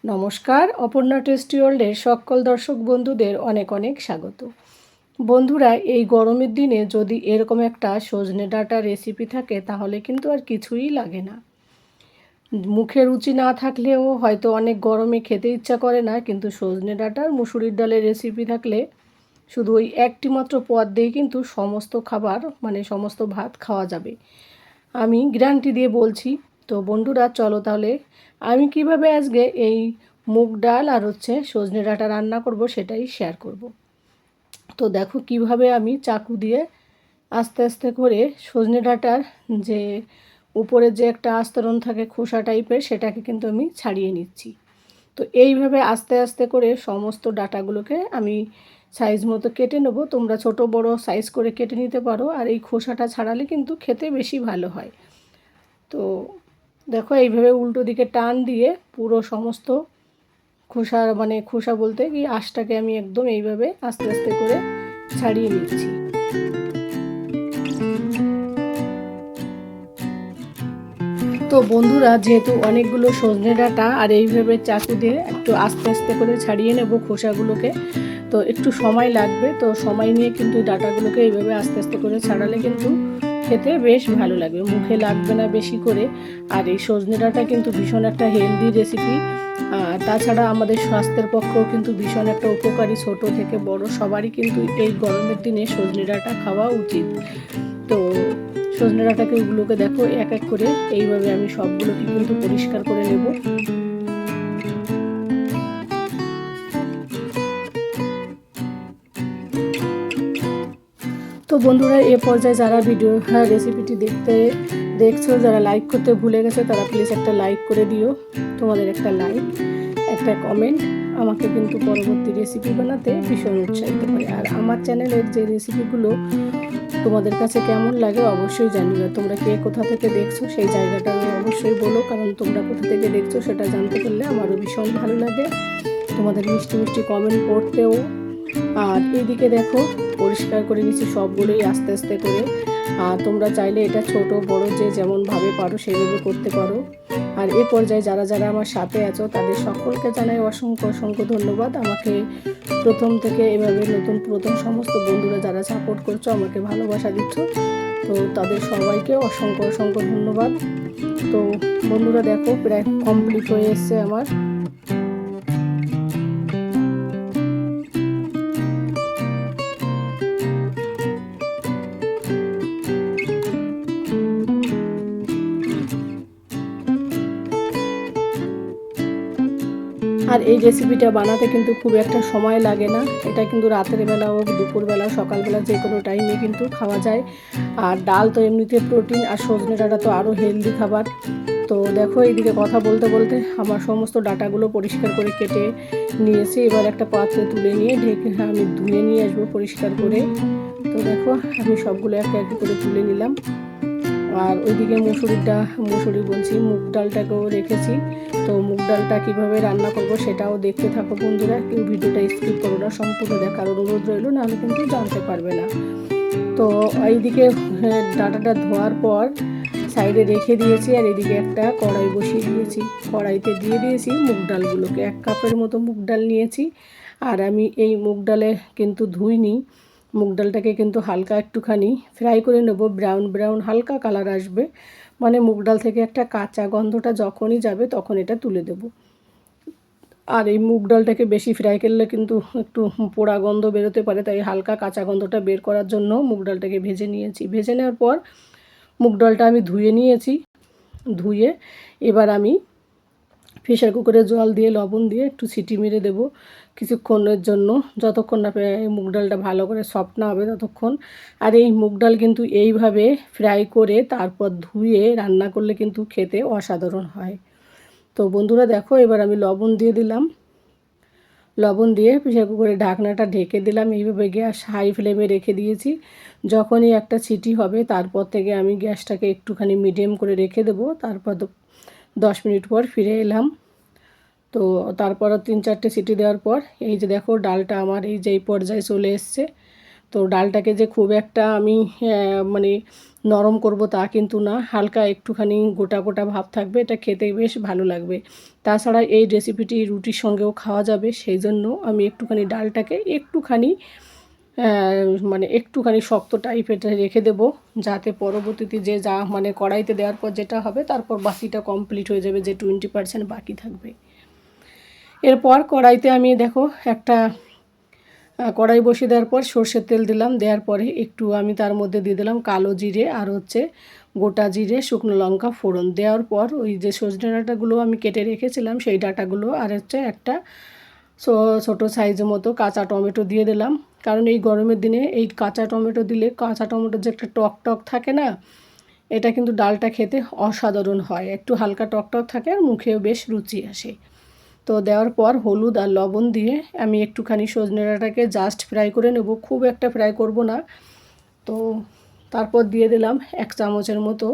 নমস্কার, অপর্ণা টেস্টি ওয়ার্ল্ডের সকল দর্শক বন্ধুদের অনেক অনেক স্বাগত। বন্ধুরা, এই গরমের দিনে যদি এরকম একটা সজনে ডাঁটা রেসিপি থাকে তাহলে কিন্তু আর কিছুই লাগে না। মুখে রুচি না থাকলেও হয়তো অনেক গরমে খেতে ইচ্ছা করে না, কিন্তু সজনে ডাঁটার মুসুরির ডালের রেসিপি থাকলে শুধু ওই একটি মাত্র পদ দিয়েই কিন্তু সমস্ত খাবার সমস্ত ভাত খাওয়া যাবে। আমি গ্যারান্টি দিয়ে বলছি। তো বন্ধুরা, চলো তাহলে আমি কিভাবে আজকে এই মুগ ডাল আর সজনে ডাঁটা রান্না করব সেটাই শেয়ার করব। তো দেখো কিভাবে আমি চাকু দিয়ে আস্তে আস্তে করে সজনে ডাঁটার যে উপরে যে একটা আস্তরণ থাকে খোসা টাইপের, সেটাকে কিন্তু আমি ছাড়িয়ে নিচ্ছি। তো এইভাবে আস্তে আস্তে করে সমস্ত ডাঁটাগুলোকে আমি সাইজ মতো কেটে নেব। তোমরা ছোট বড় সাইজ করে কেটে নিতে পারো, আর এই খোসাটা ছাড়ালে কিন্তু খেতে বেশি ভালো হয়। তো দেখো এইভাবে উল্টো দিকে টান দিয়ে পুরো সমস্ত খোসা বলতে কি আঁশটাকে আমি একদম এইভাবে আস্তে আস্তে করে ছাড়িয়ে নিচ্ছি। তো বন্ধুরা, যেহেতু অনেকগুলো সজনে ডাঁটা আর এইভাবে চাকু দিয়ে একটু আস্তে আস্তে করে ছাড়িয়ে নেব খোসাগুলোকে, তো একটু সময় লাগবে। তো সময় নিয়ে কিন্তু ডাঁটাগুলোকে এইভাবে আস্তে আস্তে করে ছাড়ালে কিন্তু খেতে বেশ ভালো লাগবে, মুখে লাগবে না বেশি করে। আর এই সজনে ডাঁটা কিন্তু ভীষণ একটা হেলদি রেসিপি, আর তাছাড়া আমাদের স্বাস্থ্যের পক্ষেও কিন্তু ভীষণ একটা উপকারী। ছোট থেকে বড় সবারই কিন্তু এই গরমের দিনে সজনে ডাঁটা খাওয়া উচিত। তো সজনে ডাঁটাগুলোকে দেখো এক এক করে এইভাবে আমি সবগুলোকে কিন্তু পরিষ্কার করে নেব। তো বন্ধুরা, এ পর্যায়ে যারা রেসিপিটি দেখছো, যারা লাইক করতে ভুলে গেছে তারা প্লিজ একটা লাইক করে দিও। তোমাদের একটা লাইক, একটা কমেন্ট আমাকে কিন্তু পরবর্তী রেসিপি বানাতে ভীষণ উৎসাহিত করে। আর আমার চ্যানেলের যে রেসিপিগুলো তোমাদের কাছে কেমন লাগে অবশ্যই জানিও। তোমরা কে কোথা থেকে দেখছো সেই জায়গাটা অবশ্যই বলো, কারণ তোমরা কোথা থেকে দেখছো সেটা জানতে পারলে আমারও ভীষণ ভালো লাগে তোমাদের মিষ্টি মিষ্টি কমেন্ট পড়তেও। আর এইদিকে দেখো পরিষ্কার করে নিচ্ছি সবগুলোই আস্তে আস্তে করে। আর তোমরা চাইলে এটা ছোট বড় যে যেমনভাবে পারো সেইভাবে করতে পারো। আর এ পর্যায়ে যারা যারা আমার সাথে আছো তাদের সকলকে জানাই অসংখ্য অসংখ্য ধন্যবাদ। আমাকে প্রথম থেকে এভাবে প্রথম সমস্ত বন্ধুরা যারা সাপোর্ট করছো, আমাকে ভালোবাসা দিচ্ছ, তো তাদের সবাইকে অসংখ্য অসংখ্য ধন্যবাদ। তো বন্ধুরা দেখো প্রায় কমপ্লিট হয়ে এসছে আমার। আর এই রেসিপিটা বানাতে কিন্তু খুব একটা সময় লাগে না। এটা কিন্তু রাতের বেলা হোক, দুপুরবেলা, সকালবেলা যে কোনো টাইমে কিন্তু খাওয়া যায়। আর ডাল তো এমনিতে প্রোটিন, আর সজনে ডাঁটা তো আরও হেলদি খাবার। তো দেখো এইদিকে কথা বলতে বলতে আমার সমস্ত ডাঁটাগুলো পরিষ্কার করে কেটে নিয়েছি। এবার একটা পাত্রে তুলে নিয়ে ঢেকে আমি ধুয়ে নিয়ে আসবো পরিষ্কার করে। তো দেখো আমি সবগুলো একটা একটা করে তুলে নিলাম। আর ওইদিকে মুগ ডালটাকেও রেখেছি। তো মুগ ডালটা কীভাবে রান্না করব সেটাও দেখতে থাকো বন্ধুরা, কেউ ভিডিওটা স্কিপ করো না, সম্পূর্ণ দেখার অনুরোধ রইল, নাহলে কিন্তু জানতে পারবে না। তো এইদিকে ডাঁটাটা ধোয়ার পর সাইডে রেখে দিয়েছি, আর এদিকে একটা কড়াই বসিয়ে দিয়েছি। কড়াইতে দিয়ে দিয়েছি মুগ ডালগুলোকে, 1 কাপের মতো মুগ ডাল নিয়েছি। আর আমি এই মুগ ডালে কিন্তু ধুইনি, মুগ ডালটাকে কিন্তু হালকা একটুখানি ফ্রাই করে নেব, ব্রাউন ব্রাউন হালকা কালার আসবে, মুগ ডাল থেকে একটা কাঁচা গন্ধটা যখনই যাবে তখন এটা তুলে দেব। আর এই মুগ ডালটাকে বেশি ফ্রাই করলে কিন্তু একটু পোড়া গন্ধ বেরোতে পারে, তাই হালকা কাঁচা গন্ধটা বের করার জন্য মুগ ডালটাকে ভেজে নিয়েছি। ভেজে নেওয়ার পর মুগ ডালটা আমি ধুয়ে নিয়েছি। ধুয়ে এবার আমি প্রেসার কুকারে জল দিয়ে লবণ দিয়ে একটু সিটি মেরে দেবো কিছুক্ষণের জন্য, যতক্ষণ না মুগ ডালটা ভালো করে সফট না হবে ততক্ষণ। আর এই মুগ ডাল কিন্তু এইভাবে ফ্রাই করে তারপর ধুয়ে রান্না করলে কিন্তু খেতে অসাধারণ হয়। তো বন্ধুরা দেখো এবার আমি লবণ দিয়ে দিলাম। লবণ দিয়ে প্রেসার কুকারে ঢাকনাটা ঢেকে দিলাম। এইভাবে গ্যাস হাই ফ্লেমে রেখে দিয়েছি। যখনই একটা সিটি হবে তারপর থেকে আমি গ্যাসটাকে একটুখানি মিডিয়াম করে রেখে দেবো। তারপর 10 মিনিট পর ফিরে এলাম। তো তারপরও 3-4টে সিটি দেওয়ার পর এই যে দেখো ডালটা আমার এই যে পর্যায়ে চলে এসছে। তো ডালটাকে যে খুব একটা আমি মানে নরম করব তা কিন্তু না, হালকা একটুখানি গোটা গোটা ভাব থাকবে, এটা খেতে বেশ ভালো লাগবে। তাছাড়া এই রেসিপিটি রুটির সঙ্গেও খাওয়া যাবে, সেই জন্য আমি একটুখানি ডালটাকে একটুখানি মানে একটুখানি শক্ত টাইপের রেখে দেব, যাতে পরবর্তীতে যে যা মানে কড়াইতে দেওয়ার পর যেটা হবে তারপর বাকিটা কমপ্লিট হয়ে যাবে, যে 20% বাকি থাকবে। এরপর কড়াইতে আমি দেখো একটা কড়াই বসিয়ে দেওয়ার পর সর্ষের তেল দিলাম, দেওয়ার পরে একটু আমি তার মধ্যে দিয়ে দিলাম কালো জিরে আর হচ্ছে গোটা জিরে, শুকনো লঙ্কা ফোড়ন। দেওয়ার পর ওই যে সজনে ডাঁটাগুলো আমি কেটে রেখেছিলাম সেই ডাঁটাগুলো আর হচ্ছে একটা ছোটো সাইজের মতো কাঁচা টমেটো দিয়ে দিলাম, কারণ এই গরমের দিনে এই কাঁচা টমেটো দিলে, কাঁচা টমেটোর যে একটা টক টক থাকে না, এটা কিন্তু ডালটা খেতে অসাধারণ হয়, একটু হালকা টক টক থাকে আর মুখেও বেশ রুচি আসে। তো দেওয়ার পর হলুদ আর লবণ দিয়ে আমি একটুখানি সজনে ডাঁটাকে জাস্ট ফ্রাই করে নেব, খুব একটা ফ্রাই করব না। তো তারপর দিয়ে দিলাম 1 চামচের মতো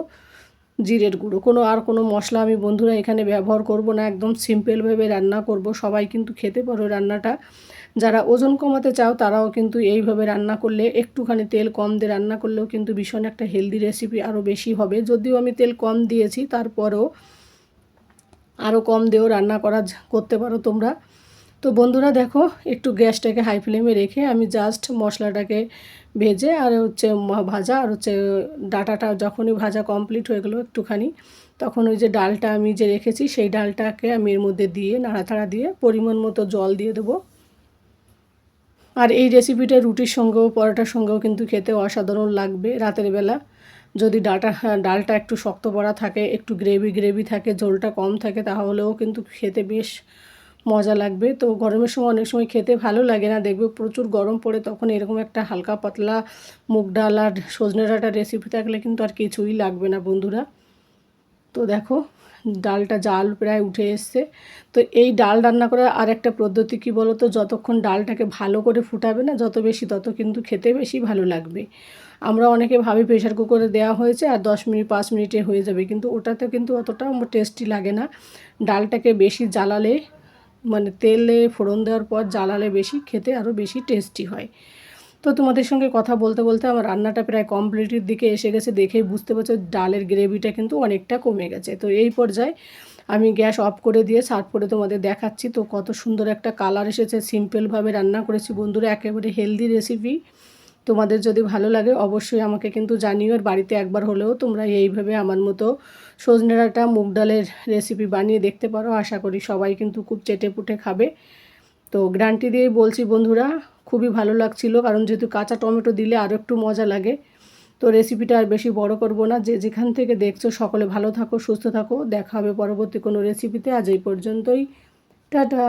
জিরের গুঁড়ো। কোনো মশলা আমি বন্ধুরা এখানে ব্যবহার করব না, একদম সিম্পলভাবে রান্না করব, সবাই কিন্তু খেতে পারো রান্নাটা। যারা ওজন কমাতে চাও তারাও কিন্তু এইভাবে রান্না করলে, একটুখানি তেল কম দিয়ে রান্না করলেও কিন্তু ভীষণ একটা হেলদি রেসিপি আরও বেশি হবে। যদিও আমি তেল কম দিয়েছি, তারপরেও আরও কম দিয়েও রান্না করতে পারো তোমরা। তো বন্ধুরা দেখো, একটু গ্যাসটাকে হাই ফ্লেমে রেখে আমি জাস্ট মশলাটাকে ভেজে আর হচ্ছে ভাজা আর হচ্ছে ডাঁটাটা যখনই ভাজা কমপ্লিট হয়ে গেলো একটুখানি, তখন ওই যে ডালটা আমি যে রেখেছি সেই ডালটাকে আমি এর মধ্যে দিয়ে নাড়াচাড়া দিয়ে পরিমাণ মতো জল দিয়ে দেবো। আর এই রেসিপিটা রুটির সঙ্গেও পরোটার সঙ্গেও কিন্তু খেতে অসাধারণ লাগবে। রাতের বেলা যদি ডালটা একটু শক্ত পড়া থাকে, একটু গ্রেভি থাকে, ঝোলটা কম থাকে, তাহলেও কিন্তু খেতে বেশ মজা লাগবে। তো গরমের সময় অনেক সময় খেতে ভালো লাগে না, দেখবে প্রচুর গরম পড়ে, তখন এরকম একটা হালকা পাতলা মুগ ডাল আর সজনে ডাঁটার রেসিপি থাকলে কিন্তু আর কিছুই লাগবে না বন্ধুরা। তো দেখো ডালটা জাল প্রায় উঠে এসছে। তো এই ডাল রান্না করার আর একটা পদ্ধতি কী বলো তো, যতক্ষণ ডালটাকে ভালো করে ফুটাবে না যত বেশি, তত কিন্তু খেতে বেশি ভালো লাগবে। আমরা অনেকে ভাবি প্রেশার কুকারে দেওয়া হয়েছে আর 10 মিনিট 5 মিনিটে হয়ে যাবে, কিন্তু ওটাতে কিন্তু অতটা টেস্টি লাগে না। ডালটাকে বেশি জ্বালালে, মানে তেলে ফোড়ন দেওয়ার পর জ্বালালে বেশি, খেতে আরও বেশি টেস্টি হয়। তো তোমাদের সঙ্গে কথা বলতে বলতে আমার রান্নাটা প্রায় কমপ্লিটের দিকে এসে গেছে, দেখেই বুঝতে পারছো ডালের গ্রেভিটা কিন্তু অনেকটা কমে গেছে। তো এই পর্যায়ে আমি গ্যাস অফ করে দিয়ে সার্ভ করে তোমাদের দেখাচ্ছি। তো কত সুন্দর একটা কালার এসেছে, সিম্পলভাবে রান্না করেছি বন্ধুরা, একেবারে হেলদি রেসিপি। তোমাদের যদি ভালো লাগে অবশ্যই আমাকে কিন্তু জানিও, আর বাড়িতে একবার হলেও তোমরা এইভাবে আমার মতো সজনে ডাঁটা মুগ ডালের রেসিপি বানিয়ে দেখতে পারো। আশা করি সবাই কিন্তু খুব চেটেপুটে খাবে। তো গ্যারান্টি দিয়েই বলছি বন্ধুরা, খুবই ভালো লাগছিল, কারণ যেহেতু কাঁচা টমেটো দিলে আরও একটু মজা লাগে। তো রেসিপিটা আর বেশি বড় করব না, যে যেখান থেকে দেখছো সকলে ভালো থাকো, সুস্থ থাকো, দেখা হবে পরবর্তী কোনো রেসিপিতে। আজ এই পর্যন্তই, টাটা।